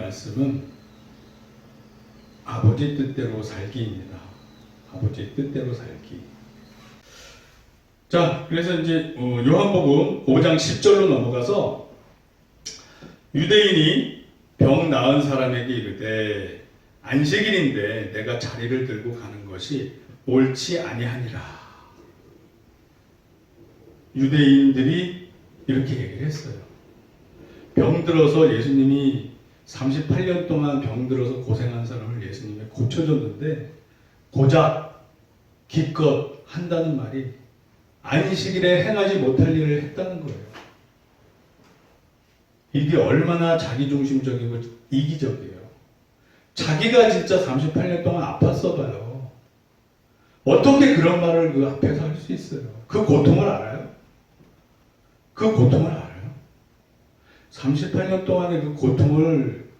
말씀은 아버지 뜻대로 살기입니다. 아버지 뜻대로 살기. 자, 그래서 이제 요한복음 5장 10절로 넘어가서 유대인이 병 나은 사람에게 이르되 안식일인데 내가 자리를 들고 가는 것이 옳지 아니하니라. 유대인들이 이렇게 얘기를 했어요. 병들어서 예수님이 38년 동안 병들어서 고생한 사람을 예수님이 고쳐줬는데 고작 기껏 한다는 말이 안식일에 행하지 못할 일을 했다는 거예요. 이게 얼마나 자기중심적이고 이기적이에요. 자기가 진짜 38년 동안 아팠어 봐요. 어떻게 그런 말을 그 앞에서 할 수 있어요? 그 고통을 알아요? 그 고통을 알아요? 38년 동안의 그 고통을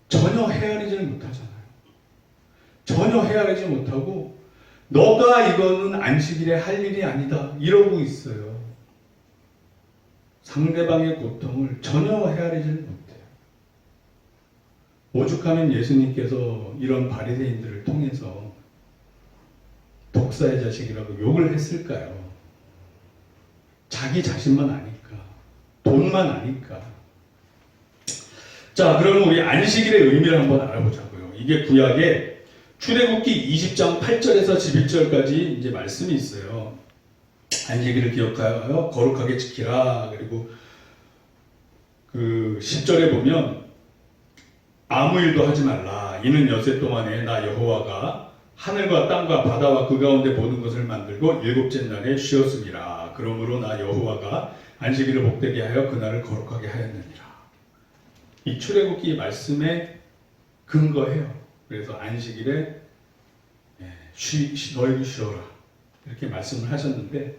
전혀 헤아리지 못하잖아요. 전혀 헤아리지 못하고 너가 이거는 안식일에 할 일이 아니다 이러고 있어요. 상대방의 고통을 전혀 헤아리지 못해요. 오죽하면 예수님께서 이런 바리새인들을 통해서 독사의 자식이라고 욕을 했을까요? 자기 자신만 아니까, 돈만 아니까. 자, 그럼 우리 안식일의 의미를 한번 알아보자고요. 이게 구약에 출애굽기 20장 8절에서 11절까지 이제 말씀이 있어요. 안식일을 기억하여 거룩하게 지키라. 그리고 그 10절에 보면 아무 일도 하지 말라. 이는 여세 동안에 나 여호와가 하늘과 땅과 바다와 그 가운데 모든 것을 만들고 일곱째 날에 쉬었음이라. 그러므로 나 여호와가 안식일을 복되게 하여 그날을 거룩하게 하였느니라. 이 출애굽기 말씀에 근거해요. 그래서 안식일에 너희도 쉬어라 이렇게 말씀을 하셨는데,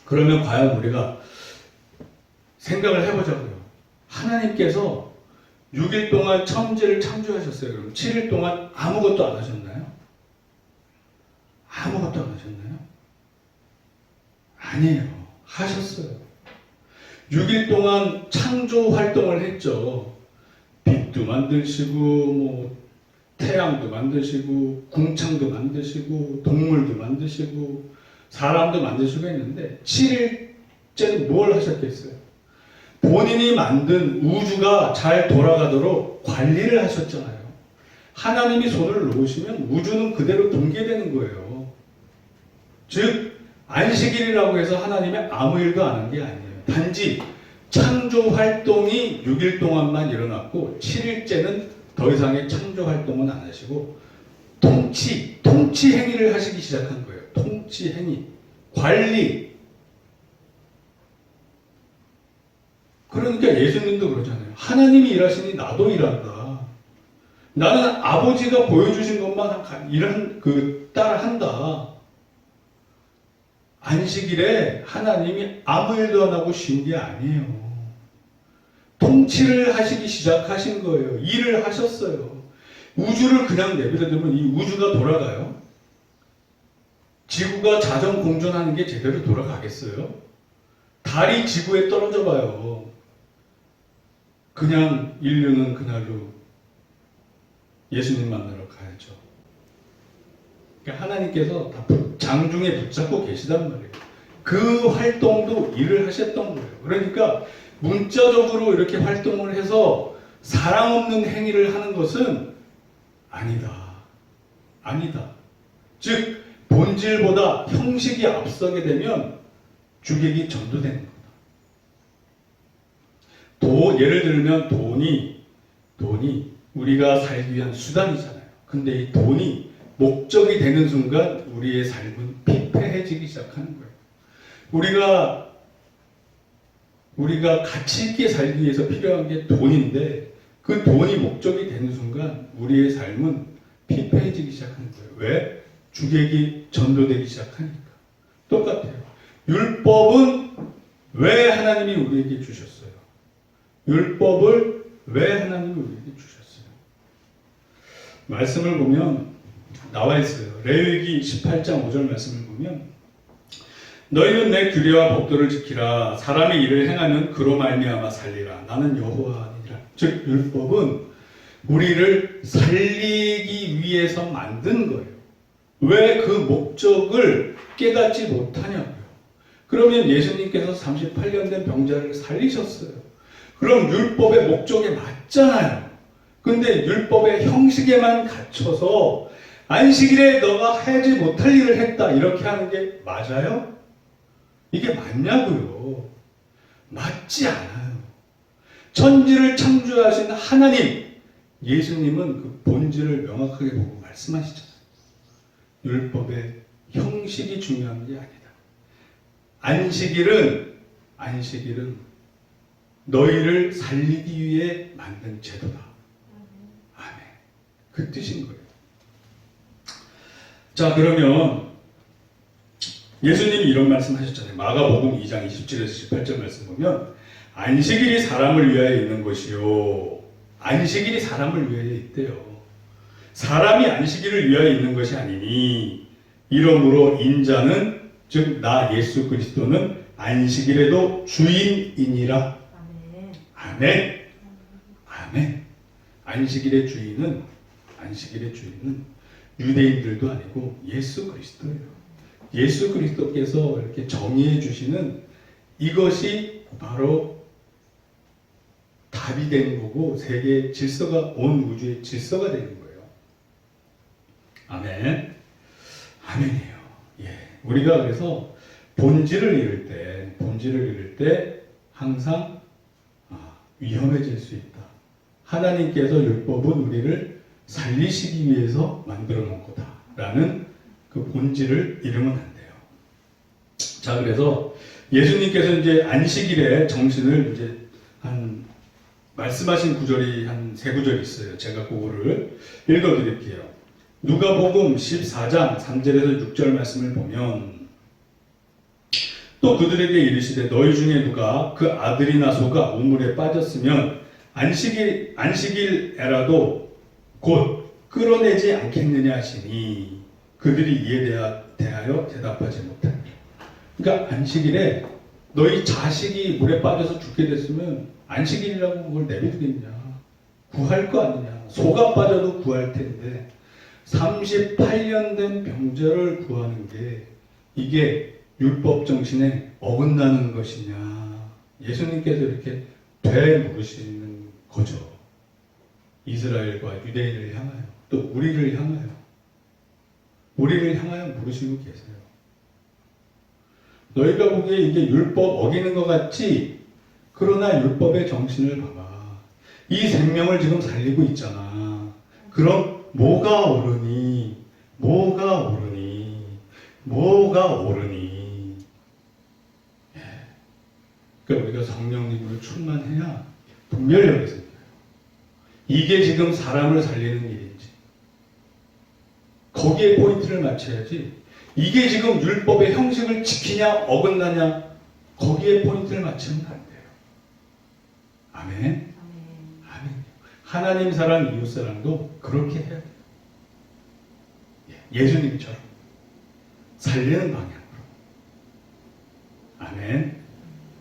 그러면 과연 우리가 생각을 해보자고요. 하나님께서 6일 동안 천지를 창조하셨어요. 그럼 7일 동안 아무것도 안 하셨나요? 아무것도 안 하셨나요? 아니에요. 하셨어요. 6일 동안 창조 활동을 했죠. 빛도 만드시고 뭐 태양도 만드시고 궁창도 만드시고 동물도 만드시고 사람도 만드시고 했는데 7일째는 뭘 하셨겠어요? 본인이 만든 우주가 잘 돌아가도록 관리를 하셨잖아요. 하나님이 손을 놓으시면 우주는 그대로 동계되는 거예요. 즉 안식일이라고 해서 하나님이 아무 일도 안 한 게 아니에요. 단지 창조 활동이 6일 동안만 일어났고 7일째는 더 이상의 창조 활동은 안 하시고 통치 행위를 하시기 시작한 거예요. 통치 행위, 관리. 그러니까 예수님도 그러잖아요. 하나님이 일하시니 나도 일한다. 나는 아버지가 보여주신 것만 따라한다. 안식일에 하나님이 아무 일도 안 하고 쉰 게 아니에요. 통치를 하시기 시작하신 거예요. 일을 하셨어요. 우주를 그냥 내버려두면 이 우주가 돌아가요? 지구가 자전 공전하는 게 제대로 돌아가겠어요? 달이 지구에 떨어져 봐요. 그냥 인류는 그날로 예수님 만나러 가야죠. 그러니까 하나님께서 다 장중에 붙잡고 계시단 말이에요. 그 활동도 일을 하셨던 거예요. 그러니까 문자적으로 이렇게 활동을 해서 사랑 없는 행위를 하는 것은 아니다. 아니다. 즉 본질보다 형식이 앞서게 되면 주객이 전도되는 거다. 예를 들면 돈이 우리가 살기 위한 수단이잖아요. 근데 이 돈이 목적이 되는 순간 우리의 삶은 피폐해지기 시작하는 거예요. 우리가 가치 있게 살기 위해서 필요한 게 돈인데 그 돈이 목적이 되는 순간 우리의 삶은 피폐해지기 시작하는 거예요. 왜? 주객이 전도되기 시작하니까. 똑같아요. 율법은 왜 하나님이 우리에게 주셨어요? 율법을 왜 하나님이 우리에게 주셨어요? 말씀을 보면 나와 있어요. 레위기 18장 5절 말씀을 보면 너희는 내 규례와 법도를 지키라. 사람의 일을 행하면 그로 말미암아 살리라. 나는 여호와니라. 즉 율법은 우리를 살리기 위해서 만든 거예요. 왜 그 목적을 깨닫지 못하냐고요. 그러면 예수님께서 38년 된 병자를 살리셨어요. 그럼 율법의 목적에 맞잖아요. 근데 율법의 형식에만 갇혀서 안식일에 너가 하지 못할 일을 했다 이렇게 하는 게 맞아요? 이게 맞냐고요. 맞지 않아요. 천지를 창조하신 하나님, 예수님은 그 본질을 명확하게 보고 말씀하시잖아요. 율법의 형식이 중요한 게 아니다. 안식일은 너희를 살리기 위해 만든 제도다. 아멘. 그 뜻인 거예요. 자, 그러면 예수님이 이런 말씀 하셨잖아요. 마가복음 2장 27에서 18절 말씀 보면 안식일이 사람을 위하여 있는 것이요. 안식일이 사람을 위하여 있대요. 사람이 안식일을 위하여 있는 것이 아니니 이러므로 인자는 즉 나 예수 그리스도는 안식일에도 주인이니라. 아멘. 아멘. 안식일의 주인은 유대인들도 아니고 예수 그리스도예요. 예수 그리스도께서 이렇게 정의해 주시는 이것이 바로 답이 되는 거고 세계의 질서가 온 우주의 질서가 되는 거예요. 아멘. 아멘이에요. 예. 우리가 그래서 본질을 잃을 때 항상 위험해질 수 있다. 하나님께서 율법은 우리를 살리시기 위해서 만들어 놓은 거다라는 그 본질을 잃으면 안 돼요. 자, 그래서 예수님께서 이제 안식일의 정신을 이제 말씀하신 구절이 한 세 구절이 있어요. 제가 그거를 읽어드릴게요. 누가복음 14장 3절에서 6절 말씀을 보면 또 그들에게 이르시되 너희 중에 누가 그 아들이나 소가 우물에 빠졌으면 안식일에라도 곧 끌어내지 않겠느냐 하시니 그들이 이에 대하여 대답하지 못합니다. 그러니까 안식일에 너희 자식이 물에 빠져서 죽게 됐으면 안식일이라고 그걸 내비두겠냐. 구할 거 아니냐. 소가 빠져도 구할 텐데 38년 된 병자를 구하는 게 이게 율법 정신에 어긋나는 것이냐. 예수님께서 이렇게 되물으시는 거죠. 이스라엘과 유대인을 향하여 또 우리를 향하여 물으시고 계세요. 너희가 보기에 이게 율법 어기는 것 같지? 그러나 율법의 정신을 봐봐. 이 생명을 지금 살리고 있잖아. 그럼 뭐가 옳으니? 그러니까 우리가 성령님으로 충만해야 분별력이 생겨요. 이게 지금 사람을 살리는 일인지 거기에 포인트를 맞춰야지. 이게 지금 율법의 형식을 지키냐 어긋나냐 거기에 포인트를 맞추면 안 돼요. 아멘. 아멘. 하나님 사랑, 이웃 사랑도 그렇게 해야 돼요. 예수님처럼 살리는 방향으로. 아멘.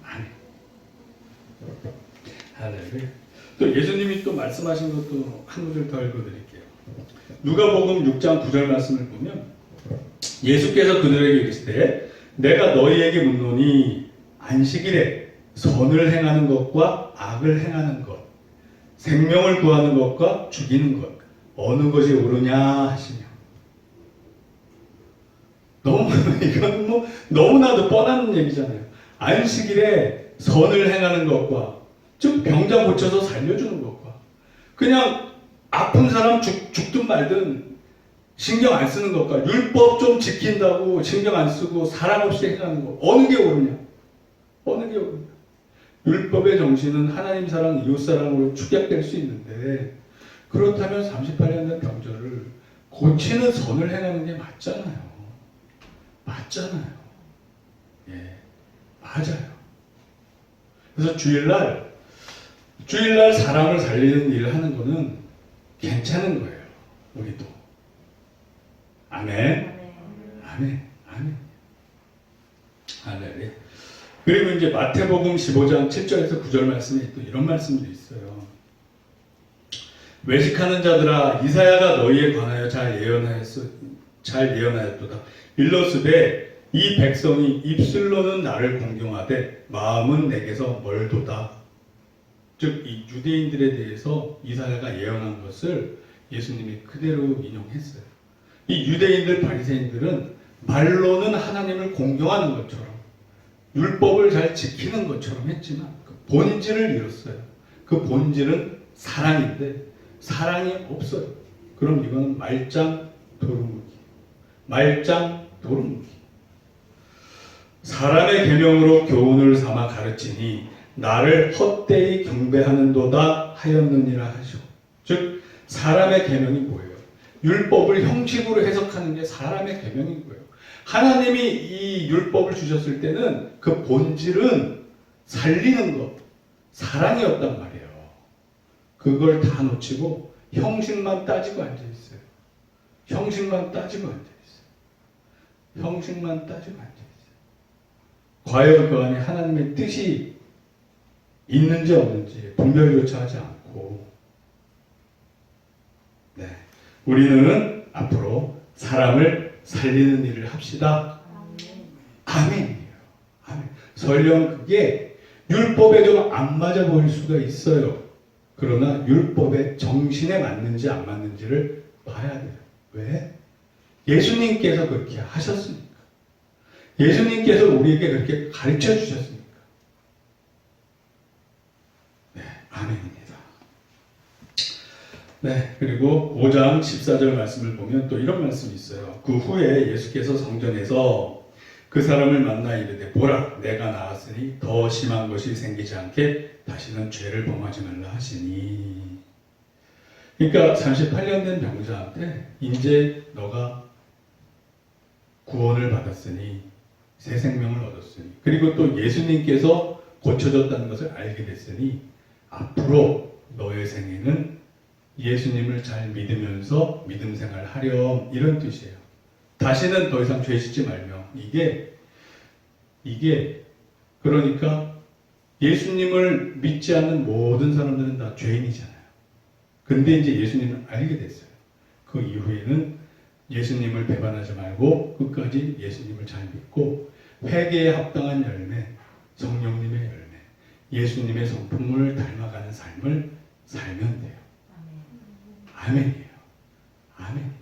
아멘. 할렐루야. 또 예수님이 또 말씀하신 것도 한 구절 더 읽어드릴게요. 누가복음 6장 9절 말씀을 보면 예수께서 그들에게 이르시되 내가 너희에게 묻노니 안식일에 선을 행하는 것과 악을 행하는 것, 생명을 구하는 것과 죽이는 것 어느 것이 옳으냐 하시며. 이건 뭐 너무나도 뻔한 얘기잖아요. 안식일에 선을 행하는 것과 즉 병자 고쳐서 살려주는 것과 그냥 아픈 사람 죽든 말든 신경 안 쓰는 것과 율법 좀 지킨다고 신경 안 쓰고 사람 없이 행하는 것 어느 게 옳으냐? 율법의 정신은 하나님 사랑, 이웃 사랑으로 축약될 수 있는데 그렇다면 38년 된 병자를 고치는 선을 행하는 게 맞잖아요. 예, 맞아요. 그래서 주일날 사람을 살리는 일을 하는 거는 괜찮은 거예요. 우리도. 아멘. 할렐루야. 그리고 이제 마태복음 15장 7절에서 9절 말씀에 또 이런 말씀도 있어요. 외식하는 자들아 이사야가 너희에 관하여 잘 예언하였도다. 일러스되 이 백성이 입술로는 나를 공경하되 마음은 내게서 멀도다. 즉 이 유대인들에 대해서 이사야가 예언한 것을 예수님이 그대로 인용했어요. 이 유대인들 바리새인들은 말로는 하나님을 공경하는 것처럼 율법을 잘 지키는 것처럼 했지만 그 본질을 잃었어요. 그 본질은 사랑인데 사랑이 없어요. 그럼 이거는 말짱 도루묵이. 말짱 도루묵이. 사람의 계명으로 교훈을 삼아 가르치니 나를 헛되이 경배하는도다 하였느니라 하시고. 즉 사람의 계명이 뭐예요? 율법을 형식으로 해석하는 게 사람의 계명인 거예요. 하나님이 이 율법을 주셨을 때는 그 본질은 살리는 것, 사랑이었단 말이에요. 그걸 다 놓치고 형식만 따지고 앉아있어요. 형식만 따지고 앉아있어요. 형식만 따지고 앉아있어요. 과연 그 안에 하나님의 뜻이 있는지 없는지 분별조차 하지 않고, 네, 우리는 앞으로 사람을 살리는 일을 합시다. 아멘이에요. 아멘. 설령 그게 율법에 좀 안 맞아 보일 수가 있어요. 그러나 율법의 정신에 맞는지 안 맞는지를 봐야 돼요. 왜? 예수님께서 그렇게 하셨으니까. 예수님께서 우리에게 그렇게 가르쳐 주셨으니까. 네, 아멘입니다. 네, 그리고 5장 14절 말씀을 보면 또 이런 말씀이 있어요. 그 후에 예수께서 성전에서 그 사람을 만나 이르되 보라 내가 나았으니 더 심한 것이 생기지 않게 다시는 죄를 범하지 말라 하시니. 그러니까 38년 된 병자한테 이제 너가 구원을 받았으니 새 생명을 얻었으니 그리고 또 예수님께서 고쳐졌다는 것을 알게 됐으니 앞으로 너의 생애는 예수님을 잘 믿으면서 믿음 생활 하렴, 이런 뜻이에요. 다시는 더 이상 죄 짓지 말며. 이게 그러니까 예수님을 믿지 않는 모든 사람들은 다 죄인이잖아요. 근데 이제 예수님을 알게 됐어요. 그 이후에는 예수님을 배반하지 말고 끝까지 예수님을 잘 믿고 회개에 합당한 열매, 성령님의 열매, 예수님의 성품을 닮아가는 삶을 살면 돼요. 아멘이에요. 아멘.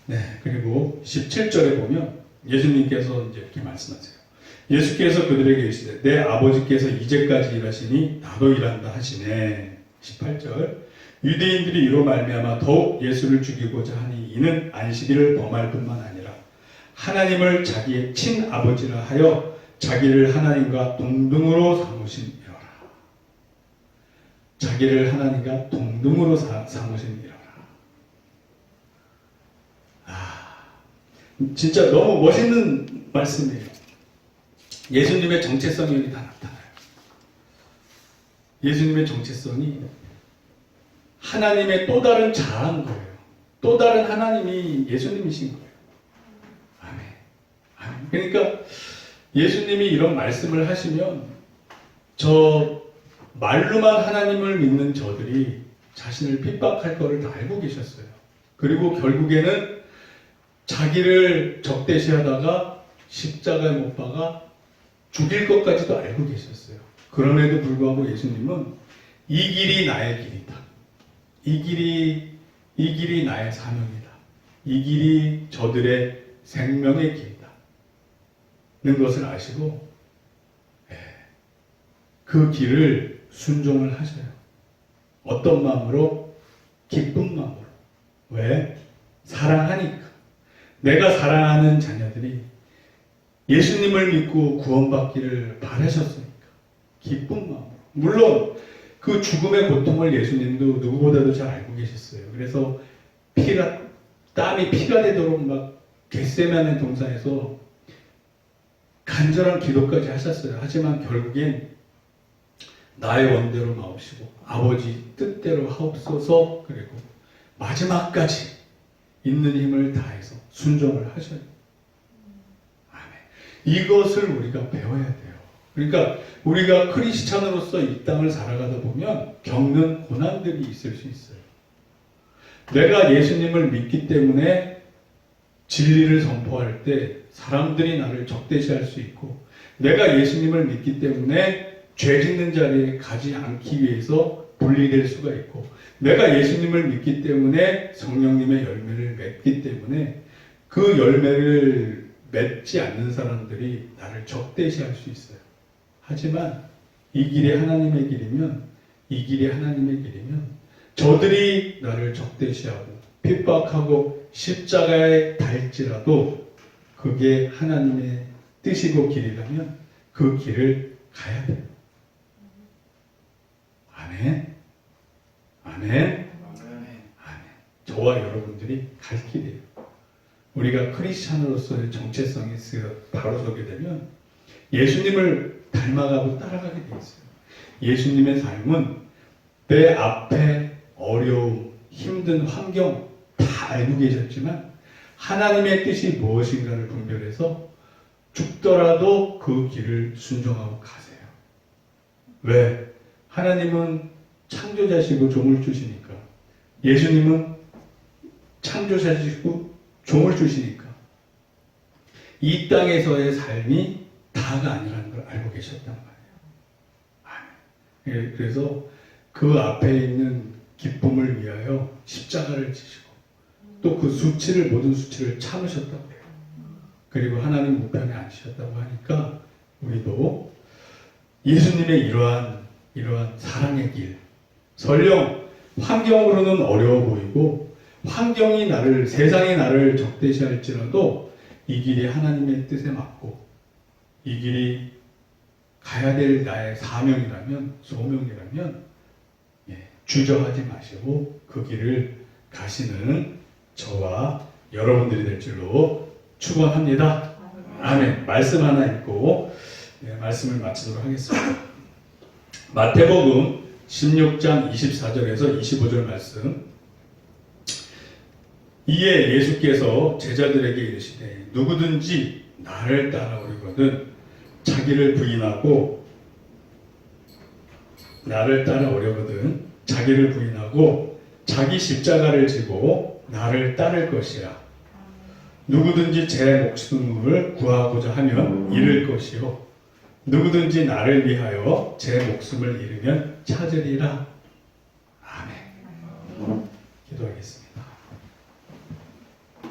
네, 그리고 17절에 보면 예수님께서 이제 이렇게 말씀하세요. 예수께서 그들에게 이르시되 내 아버지께서 이제까지 일하시니 나도 일한다 하시네. 18절 유대인들이 이로 말미암아 더욱 예수를 죽이고자 하니 이는 안식일을 범할 뿐만 아니라 하나님을 자기의 친아버지라 하여 자기를 하나님과 동등으로 삼으심이로라. 자기를 하나님과 동등으로 삼으심이로라. 진짜 너무 멋있는 말씀이에요. 예수님의 정체성이 여기 다 나타나요. 예수님의 정체성이 하나님의 또 다른 자아인 거예요. 또 다른 하나님이 예수님이신 거예요. 아멘. 아멘. 그러니까 예수님이 이런 말씀을 하시면 저 말로만 하나님을 믿는 저들이 자신을 핍박할 거를 다 알고 계셨어요. 그리고 결국에는 자기를 적대시하다가 십자가에 못 박아 죽일 것까지도 알고 계셨어요. 그럼에도 불구하고 예수님은 이 길이 나의 길이다. 이 길이 나의 사명이다. 이 길이 저들의 생명의 길이다. 는 것을 아시고 그 길을 순종을 하셔요. 어떤 마음으로? 기쁜 마음으로. 왜? 사랑하니까. 내가 사랑하는 자녀들이 예수님을 믿고 구원받기를 바라셨으니까 기쁜 마음으로. 물론 그 죽음의 고통을 예수님도 누구보다도 잘 알고 계셨어요. 그래서 땀이 피가 되도록 막 겟세마네 동산에서 간절한 기도까지 하셨어요. 하지만 결국엔 나의 원대로 마옵시고 아버지 뜻대로 하옵소서. 그리고 마지막까지 있는 힘을 다해서 순종을 하셔요. 아멘. 이것을 우리가 배워야 돼요. 그러니까 우리가 크리스찬으로서 이 땅을 살아가다 보면 겪는 고난들이 있을 수 있어요. 내가 예수님을 믿기 때문에 진리를 선포할 때 사람들이 나를 적대시할 수 있고, 내가 예수님을 믿기 때문에 죄 짓는 자리에 가지 않기 위해서 분리될 수가 있고, 내가 예수님을 믿기 때문에 성령님의 열매를 맺기 때문에 그 열매를 맺지 않는 사람들이 나를 적대시할 수 있어요. 하지만 이 길이 하나님의 길이면, 이 길이 하나님의 길이면 저들이 나를 적대시하고 핍박하고 십자가에 달지라도 그게 하나님의 뜻이고 길이라면 그 길을 가야 돼요. 아멘. 아멘. 아멘. 저와 여러분들이 갈 길이에요. 우리가 크리스찬으로서의 정체성이 바로 서게 되면 예수님을 닮아가고 따라가게 돼 있어요. 예수님의 삶은 내 앞에 어려움, 힘든 환경 다 알고 계셨지만 하나님의 뜻이 무엇인가를 분별해서 죽더라도 그 길을 순종하고 가세요. 왜? 하나님은 창조자시고 종을 주시니까. 예수님은 창조자시고 종을 주시니까. 이 땅에서의 삶이 다가 아니라는 걸 알고 계셨단 말이에요. 그래서 그 앞에 있는 기쁨을 위하여 십자가를 지시고 또 그 수치를, 모든 수치를 참으셨다고 해요. 그리고 하나님 우편에 앉으셨다고 하니까 우리도 예수님의 이러한 사랑의 길, 설령 환경으로는 어려워 보이고 환경이 세상이 나를 적대시할지라도 이 길이 하나님의 뜻에 맞고 이 길이 가야 될 나의 사명이라면, 소명이라면 주저하지 마시고 그 길을 가시는 저와 여러분들이 될 줄로 축원합니다. 아멘. 말씀 하나 읽고 말씀을 마치도록 하겠습니다. 마태복음 16장 24절에서 25절 말씀. 이에 예수께서 제자들에게 이르시되 누구든지 나를 따라오려거든 자기를 부인하고 자기 십자가를 지고 나를 따를 것이라. 누구든지 제 목숨을 구하고자 하면 잃을 것이요 누구든지 나를 위하여 제 목숨을 잃으면 찾으리라. 아멘. 기도하겠습니다.